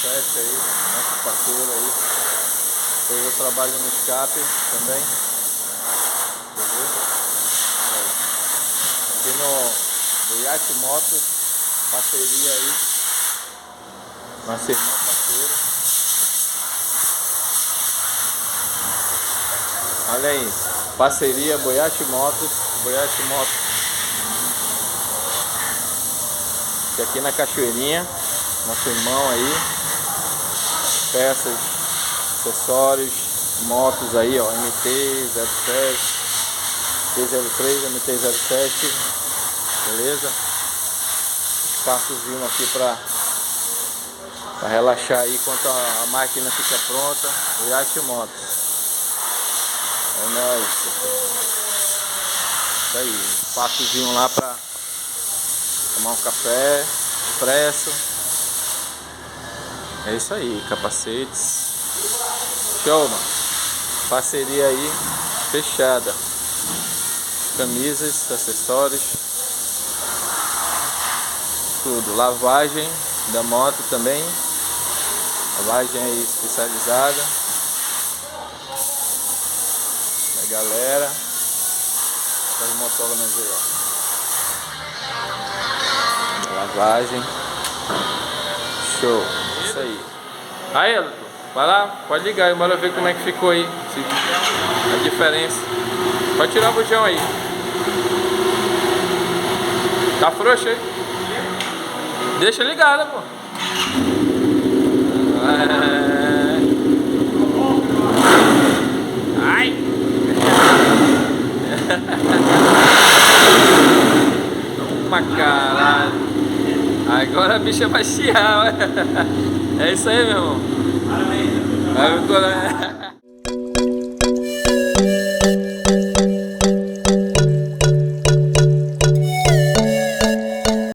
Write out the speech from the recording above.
Festa aí, nosso parceiro aí. Depois eu trabalho no escape também. Beleza? Aqui no Iate Motos, parceria aí. Nosso irmão parceiro. Olha aí, parceria Boiate Motos, Boiate Motos. E aqui na Cachoeirinha, nosso irmão aí. Peças, acessórios, motos aí, ó, MT-07, T03, MT-07, beleza? Espaçozinho aqui pra relaxar aí enquanto a máquina fica pronta. Boiate Motos. É nóis. Isso aí, espaçozinho lá pra tomar um café, expresso. É isso aí, capacetes. Show, mano. Parceria aí fechada. Camisas, acessórios. Tudo. Lavagem da moto também. Lavagem aí especializada. Da galera. Das motólogas aí, ó. Lavagem. Show. Isso aí. Aí, Elton, vai lá, pode ligar aí, bora ver como é que ficou aí. A diferença. Pode tirar o bujão aí. Tá frouxo aí? Deixa ligada, pô. Ai! Toma caralho. Agora a bicha vai chiar, é isso aí, meu irmão. Vai,